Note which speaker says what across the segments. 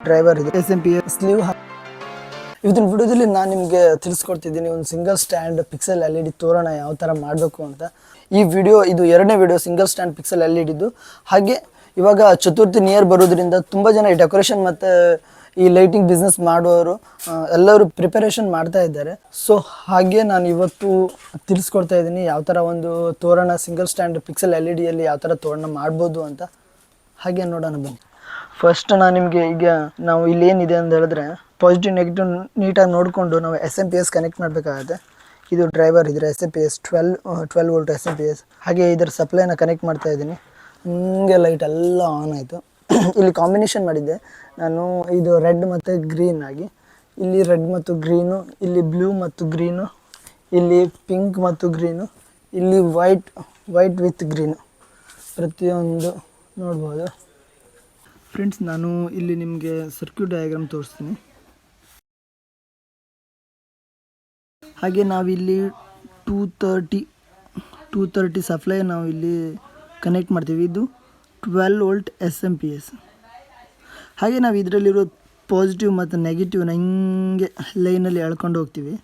Speaker 1: Driver ಇದೆ SMP sleeve. ಇವತ್ತಿನ ವಿಡಿಯೋದಲ್ಲಿ ನಾನು ನಿಮಗೆ ತಿಳಿಸ್ಕೊಡ್ತಿದ್ದೀನಿ ಒಂದು ಸಿಂಗಲ್ ಸ್ಟ್ಯಾಂಡ್ ಪಿಕ್ಸೆಲ್ LED ತೋರಣ ಯಾವ ಥರ ಮಾಡಬೇಕು ಅಂತ. ಇದು ಎರಡನೇ video single stand pixel LED ಇದ್ದು. ಹಾಗೆ ಇವಾಗ ಚತುರ್ಥಿ ನಿಯರ್ ಬರೋದ್ರಿಂದ ತುಂಬ ಜನ ಈ ಡೆಕೋರೇಷನ್ ಮತ್ತು ಈ ಲೈಟಿಂಗ್ ಬಿಸ್ನೆಸ್ ಮಾಡುವವರು ಎಲ್ಲರೂ ಪ್ರಿಪರೇಷನ್ ಮಾಡ್ತಾ ಇದ್ದಾರೆ. ಸೊ ಹಾಗೆ ನಾನು ಇವತ್ತು ತಿಳಿಸ್ಕೊಡ್ತಾ ಇದ್ದೀನಿ ಯಾವ ಥರ ಒಂದು ತೋರಣ ಸಿಂಗಲ್ ಸ್ಟ್ಯಾಂಡ್ ಪಿಕ್ಸೆಲ್ LEDಯಲ್ಲಿ ಯಾವ ಥರ ತೋರಣ ಮಾಡ್ಬೋದು ಅಂತ. ಹಾಗೆ ನೋಡೋಣ ಬನ್ನಿ. ಫಸ್ಟ್ ನಾನು ನಿಮಗೆ ಈಗ ನಾವು ಇಲ್ಲಿ ಏನಿದೆ ಅಂತ ಹೇಳಿದ್ರೆ ಪಾಸಿಟಿವ್ ನೆಗೆಟಿವ್ ನೀಟಾಗಿ ನೋಡಿಕೊಂಡು ನಾವು SMP ಕನೆಕ್ಟ್ ಮಾಡಬೇಕಾಗುತ್ತೆ. ಇದು ಡ್ರೈವರ್ ಇದ್ರೆ SMP 12 ವೋಲ್ಟ್ SMP. ಹಾಗೆ ಇದರ ಸಪ್ಲೈನ ಕನೆಕ್ಟ್ ಮಾಡ್ತಾ ಇದ್ದೀನಿ. ಹಿಂಗೆ ಲೈಟ್ ಎಲ್ಲ ಆನ್ ಆಯಿತು. ಇಲ್ಲಿ ಕಾಂಬಿನೇಷನ್ ಮಾಡಿದ್ದೆ ನಾನು, ಇದು ರೆಡ್ ಮತ್ತು ಗ್ರೀನ್ ಆಗಿ. ಇಲ್ಲಿ ರೆಡ್ ಮತ್ತು ಗ್ರೀನು, ಇಲ್ಲಿ ಬ್ಲೂ ಮತ್ತು ಗ್ರೀನು, ಇಲ್ಲಿ ಪಿಂಕ್ ಮತ್ತು ಗ್ರೀನು, ಇಲ್ಲಿ ವೈಟ್ ವಿತ್ ಗ್ರೀನು, ಪ್ರತಿಯೊಂದು ನೋಡ್ಬೋದು. ಫ್ರೆಂಡ್ಸ್, ನಾನು ಇಲ್ಲಿ ನಿಮಗೆ ಸರ್ಕ್ಯೂಟ್ ಡಯಾಗ್ರಾಮ್ ತೋರಿಸ್ತೀನಿ. ಹಾಗೆ ನಾವಿಲ್ಲಿ 230 ಸಪ್ಲೈ ನಾವು ಇಲ್ಲಿ ಕನೆಕ್ಟ್ ಮಾಡ್ತೀವಿ. ಇದು 12 ವೋಲ್ಟ್ SMP. ಹಾಗೆ ನಾವು ಇದರಲ್ಲಿರೋ ಪಾಸಿಟಿವ್ ಮತ್ತು ನೆಗೆಟಿವ್ನ ಹಿಂಗೆ ಲೈನಲ್ಲಿ ಎಳ್ಕೊಂಡು ಹೋಗ್ತೀವಿ.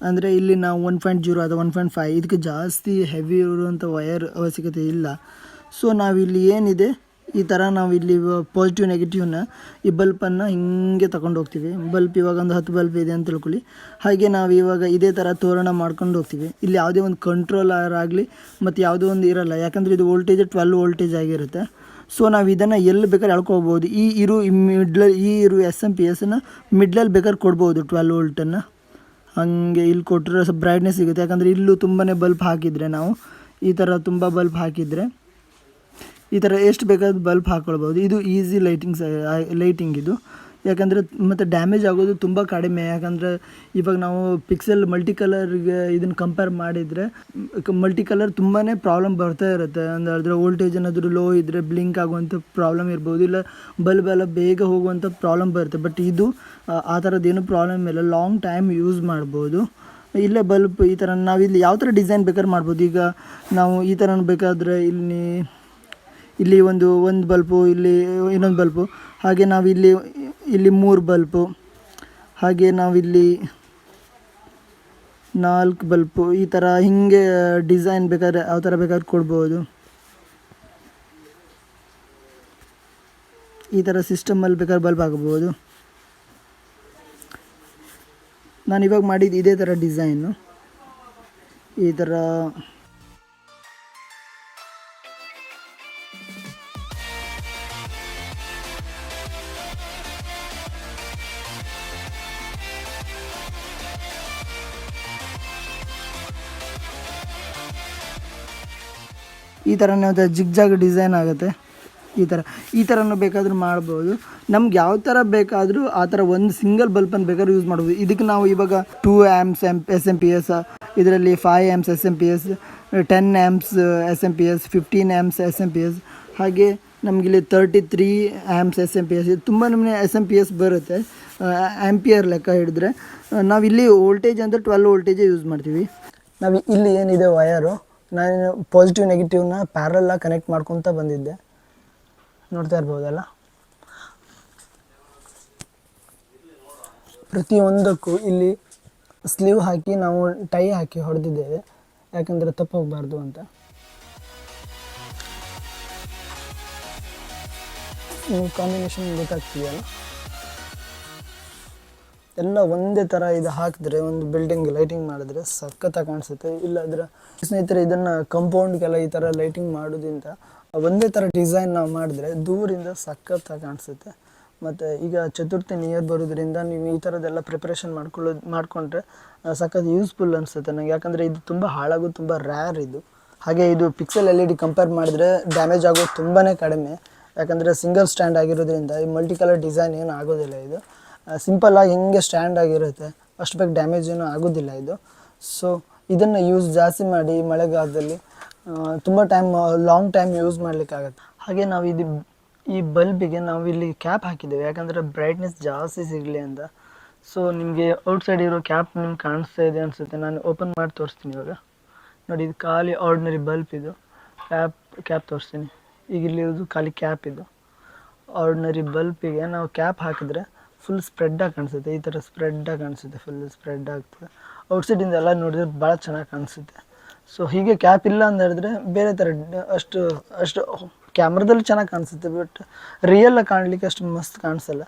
Speaker 1: ಅಂದರೆ ಇಲ್ಲಿ ನಾವು 1.0 ಅಥವಾ 1.5 ಇದಕ್ಕೆ ಜಾಸ್ತಿ ಹೆವಿ ಇರುವಂಥ ವಯರ್ ಅವಶ್ಯಕತೆ ಇಲ್ಲ. ಸೊ ನಾವಿಲ್ಲಿ ಏನಿದೆ ಈ ಥರ ನಾವಿಲ್ಲಿ ಪಾಸಿಟಿವ್ ನೆಗೆಟಿವ್ನ ಈ ಬಲ್ಪನ್ನು ಹಿಂಗೆ ತಗೊಂಡು ಹೋಗ್ತೀವಿ. ಬಲ್ಪ್ ಇವಾಗ ಒಂದು 10 ಬಲ್ಪ್ ಇದೆ ಅಂತ ತಿಳ್ಕೊಳ್ಳಿ. ಹಾಗೆ ನಾವು ಇವಾಗ ಇದೇ ಥರ ತೋರಣ ಮಾಡ್ಕೊಂಡು ಹೋಗ್ತೀವಿ. ಇಲ್ಲಿ ಯಾವುದೇ ಒಂದು ಕಂಟ್ರೋಲರ್ ಆಗಲಿ ಮತ್ತು ಯಾವುದೋ ಒಂದು ಇರೋಲ್ಲ, ಯಾಕಂದರೆ ಇದು ವೋಲ್ಟೇಜ್ 12 ವೋಲ್ಟೇಜ್ ಆಗಿರುತ್ತೆ. ಸೊ ನಾವು ಇದನ್ನು ಎಲ್ಲಿ ಬೇಕಾದ್ರೆ ಎಳ್ಕೊಬೋದು. ಈ ಇರು SMP ಮಿಡ್ಲಲ್ಲಿ ಬೇಕಾದ್ರೆ ಕೊಡ್ಬೋದು 12 ವೋಲ್ಟನ್ನು. ಹಾಗೆ ಇಲ್ಲಿ ಕೊಟ್ಟರೆ ಸ್ವಲ್ಪ ಬ್ರೈಟ್ನೆಸ್ ಸಿಗುತ್ತೆ. ಯಾಕಂದರೆ ಇಲ್ಲೂ ತುಂಬಾ ಬಲ್ಪ್ ಹಾಕಿದರೆ, ನಾವು ಈ ಥರ ತುಂಬ ಬಲ್ಪ್ ಹಾಕಿದರೆ ಈ ಥರ ಎಷ್ಟು ಬೇಕಾದ ಬಲ್ಪ್ ಹಾಕ್ಕೊಳ್ಬೋದು. ಇದು ಈಸಿ ಲೈಟಿಂಗ್ ಇದು. ಯಾಕಂದರೆ ಮತ್ತು ಡ್ಯಾಮೇಜ್ ಆಗೋದು ತುಂಬ ಕಡಿಮೆ. ಯಾಕಂದರೆ ಇವಾಗ ನಾವು ಪಿಕ್ಸೆಲ್ ಮಲ್ಟಿ ಕಲರ್ಗೆ ಇದನ್ನು ಕಂಪೇರ್ ಮಾಡಿದರೆ ಮಲ್ಟಿ ಕಲರ್ ತುಂಬಾ ಪ್ರಾಬ್ಲಮ್ ಬರ್ತಾ ಇರುತ್ತೆ. ಅಂದರೆ ವೋಲ್ಟೇಜ್ ಏನಾದರೂ ಲೋ ಇದ್ದರೆ ಬ್ಲಿಂಕ್ ಆಗುವಂಥ ಪ್ರಾಬ್ಲಮ್ ಇರ್ಬೋದು, ಇಲ್ಲ ಬಲ್ಬ್ ಎಲ್ಲ ಬೇಗ ಹೋಗುವಂಥ ಪ್ರಾಬ್ಲಮ್ ಬರುತ್ತೆ. ಬಟ್ ಇದು ಆ ಥರದ್ದೇನು ಪ್ರಾಬ್ಲಮ್ ಇಲ್ಲ, ಲಾಂಗ್ ಟೈಮ್ ಯೂಸ್ ಮಾಡ್ಬೋದು. ಇಲ್ಲೇ ಬಲ್ಬ್ ಈ ಥರ ನಾವಿಲ್ಲಿ ಯಾವ ಥರ ಡಿಸೈನ್ ಬೇಕಾದ್ರೆ ಮಾಡ್ಬೋದು. ಈಗ ನಾವು ಈ ಥರ ಬೇಕಾದರೆ ಇಲ್ಲಿ ಒಂದು ಬಲ್ಪು, ಇಲ್ಲಿ ಇನ್ನೊಂದು ಬಲ್ಪು, ಹಾಗೆ ನಾವಿಲ್ಲಿ 3 ಬಲ್ಪು, ಹಾಗೆ ನಾವಿಲ್ಲಿ 4 ಬಲ್ಪು, ಈ ಥರ ಹಿಂಗೆ ಡಿಸೈನ್ ಬೇಕಾದ್ರೆ ಯಾವ ಥರ ಬೇಕಾದ್ರೆ ಕೊಡ್ಬೋದು. ಈ ಥರ ಸಿಸ್ಟಮಲ್ಲಿ ಬೇಕಾದ್ರೆ ಬಲ್ಬ್ ಹಾಕ್ಬೋದು. ನಾನು ಇವಾಗ ಮಾಡಿದ್ದು ಇದೇ ಥರ ಡಿಸೈನು. ಈ ಥರ ಒಂದು ಜಿಗ್ಜಾಗ್ ಡಿಸೈನ್ ಆಗುತ್ತೆ. ಈ ಥರನೂ ಬೇಕಾದರೂ ಮಾಡ್ಬೋದು. ನಮ್ಗೆ ಯಾವ ಥರ ಬೇಕಾದರೂ ಆ ಥರ ಒಂದು ಸಿಂಗಲ್ ಬಲ್ಪನ್ನು ಬೇಕಾದ್ರೂ ಯೂಸ್ ಮಾಡ್ಬೋದು. ಇದಕ್ಕೆ ನಾವು ಇವಾಗ 2 amps SMP, ಇದರಲ್ಲಿ 5 amps SMP, 10 amps SMP, 15 amps SMP, ಹಾಗೆ ನಮಗಿಲ್ಲಿ 33 amps SMP. ತುಂಬ ನಮ್ಮನೆ SMP ಬರುತ್ತೆ ಆ್ಯಂಪಿಯರ್ ಲೆಕ್ಕ ಹಿಡಿದ್ರೆ. ನಾವಿಲ್ಲಿ ವೋಲ್ಟೇಜ್ ಅಂದರೆ 12 ವೋಲ್ಟೇಜೇ ಯೂಸ್ ಮಾಡ್ತೀವಿ. ನಾವು ಇಲ್ಲಿ ಏನಿದೆ ವಯರು, ನಾನು ಪಾಸಿಟಿವ್ ನೆಗೆಟಿವ್ನ ಪ್ಯಾರಲಾಗಿ ಕನೆಕ್ಟ್ ಮಾಡ್ಕೊತ ಬಂದಿದ್ದೆ, ನೋಡ್ತಾ ಇರ್ಬೋದಲ್ಲ. ಪ್ರತಿಯೊಂದಕ್ಕೂ ಇಲ್ಲಿ ಸ್ಲೀವ್ ಹಾಕಿ ನಾವು ಟೈ ಹಾಕಿ ಹೊಡೆದಿದ್ದೇವೆ, ಯಾಕಂದರೆ ತಪ್ಪೋಗಬಾರ್ದು ಅಂತ. ಕಾಂಬಿನೇಷನ್ ಗೊತ್ತಾಗ್ತಿದೆಯಲ್ಲ, ಎಲ್ಲ ಒಂದೇ ಥರ ಇದು ಹಾಕಿದ್ರೆ ಒಂದು ಬಿಲ್ಡಿಂಗ್ ಲೈಟಿಂಗ್ ಮಾಡಿದ್ರೆ ಸಖತ್ತಾಗಿ ಕಾಣಿಸುತ್ತೆ. ಇಲ್ಲಾಂದ್ರೆ ಸ್ನೇಹಿತರೆ, ಇದನ್ನು ಕಂಪೌಂಡ್ಗೆಲ್ಲ ಈ ಥರ ಲೈಟಿಂಗ್ ಮಾಡೋದ್ರಿಂದ ಒಂದೇ ಥರ ಡಿಸೈನ್ ನಾವು ಮಾಡಿದ್ರೆ ದೂರಿಂದ ಸಖತ್ತಾಗಿ ಕಾಣಿಸುತ್ತೆ. ಮತ್ತು ಈಗ ಚತುರ್ಥಿ ನಿಯರ್ ಬರೋದ್ರಿಂದ ನೀವು ಈ ಥರದ್ದೆಲ್ಲ ಪ್ರಿಪ್ರೇಷನ್ ಮಾಡಿಕೊಂಡ್ರೆ ಸಖತ್ ಯೂಸ್ಫುಲ್ ಅನಿಸುತ್ತೆ ನನಗೆ. ಯಾಕಂದರೆ ಇದು ತುಂಬ ಹಾಳಾಗೋದು ತುಂಬ ರ್ಯಾರ್ ಇದು. ಹಾಗೆ ಇದು ಪಿಕ್ಸೆಲ್ LED ಕಂಪೇರ್ ಮಾಡಿದ್ರೆ ಡ್ಯಾಮೇಜ್ ಆಗೋದು ತುಂಬಾ ಕಡಿಮೆ. ಯಾಕಂದರೆ ಸಿಂಗಲ್ ಸ್ಟ್ಯಾಂಡ್ ಆಗಿರೋದ್ರಿಂದ ಈ ಮಲ್ಟಿ ಕಲರ್ ಡಿಸೈನ್ ಏನು ಆಗೋದಿಲ್ಲ. ಇದು ಸಿಂಪಲ್ಲಾಗಿ ಹಿಂಗೆ ಸ್ಟ್ಯಾಂಡ್ ಆಗಿರುತ್ತೆ, ಅಷ್ಟು ಬೇಗ ಡ್ಯಾಮೇಜ್ ಏನೂ ಆಗೋದಿಲ್ಲ ಇದು. ಸೊ ಇದನ್ನು ಯೂಸ್ ಜಾಸ್ತಿ ಮಾಡಿ ಮಳೆಗಾಲದಲ್ಲಿ ತುಂಬ ಲಾಂಗ್ ಟೈಮ್ ಯೂಸ್ ಮಾಡಲಿಕ್ಕಾಗತ್ತೆ. ಹಾಗೆ ನಾವು ಈ ಬಲ್ಬಿಗೆ ನಾವು ಇಲ್ಲಿ ಕ್ಯಾಪ್ ಹಾಕಿದ್ದೇವೆ, ಯಾಕಂದರೆ ಬ್ರೈಟ್ನೆಸ್ ಜಾಸ್ತಿ ಸಿಗಲಿ ಅಂತ. ಸೊ ನಿಮಗೆ ಔಟ್ಸೈಡ್ ಇರೋ ಕ್ಯಾಪ್ ನಿಮ್ಗೆ ಕಾಣಿಸ್ತಾ ಇದೆ ಅನಿಸುತ್ತೆ. ನಾನು ಓಪನ್ ಮಾಡಿ ತೋರಿಸ್ತೀನಿ ಇವಾಗ. ನೋಡಿ, ಇದು ಖಾಲಿ ಆರ್ಡಿನರಿ ಬಲ್ಪ್. ಇದು ಕ್ಯಾಪ್ ತೋರಿಸ್ತೀನಿ. ಈಗ ಇಲ್ಲಿರೋದು ಖಾಲಿ ಕ್ಯಾಪ್. ಇದು ಆರ್ಡಿನರಿ ಬಲ್ಪಿಗೆ ನಾವು ಕ್ಯಾಪ್ ಹಾಕಿದ್ರೆ ಫುಲ್ ಸ್ಪ್ರೆಡ್ಡಾಗಿ ಕಾಣಿಸುತ್ತೆ. ಈ ಥರ ಸ್ಪ್ರೆಡ್ಡಾಗಿ ಕಾಣಿಸುತ್ತೆ, ಫುಲ್ ಸ್ಪ್ರೆಡ್ ಆಗ್ತದೆ. ಔಟ್ಸೈಡಿಂದ ಎಲ್ಲ ನೋಡಿದ್ರೆ ಭಾಳ ಚೆನ್ನಾಗಿ ಕಾಣಿಸುತ್ತೆ. ಸೊ ಹೀಗೆ ಕ್ಯಾಪ್ ಇಲ್ಲ ಅಂತ ಹೇಳಿದ್ರೆ ಬೇರೆ ಥರ ಅಷ್ಟು ಕ್ಯಾಮ್ರಾದಲ್ಲಿ ಚೆನ್ನಾಗಿ ಕಾಣಿಸುತ್ತೆ, ಬಟ್ ರಿಯಲ್ ಕಾಣಲಿಕ್ಕೆ ಅಷ್ಟು ಮಸ್ತ್ ಕಾಣಿಸಲ್ಲ.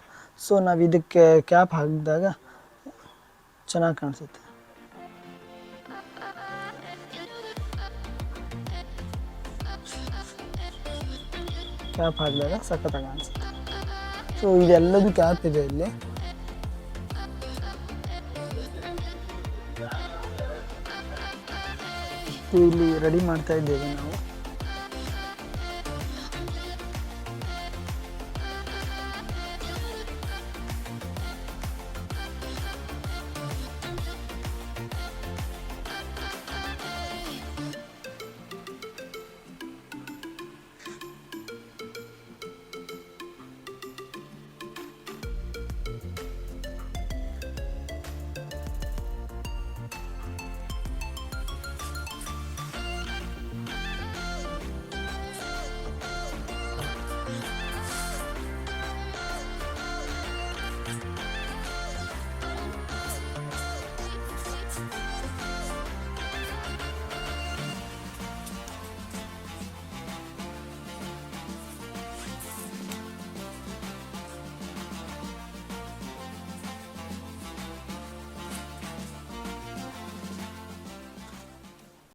Speaker 1: ಸೊ ನಾವು ಇದಕ್ಕೆ ಕ್ಯಾಪ್ ಹಾಕಿದಾಗ ಚೆನ್ನಾಗಿ ಕಾಣಿಸುತ್ತೆ. ಕ್ಯಾಪ್ ಹಾಕಿದಾಗ ಸಖತ್ತಾಗಿ ಕಾಣಿಸುತ್ತೆ. ಸೊ ಇದೆಲ್ಲದು ಕ್ಯಾಪ್ ಇದೆ ಇಲ್ಲಿ. ಇಲ್ಲಿ ರೆಡಿ ಮಾಡ್ತಾ ಇದ್ದೇವೆ ನಾವು.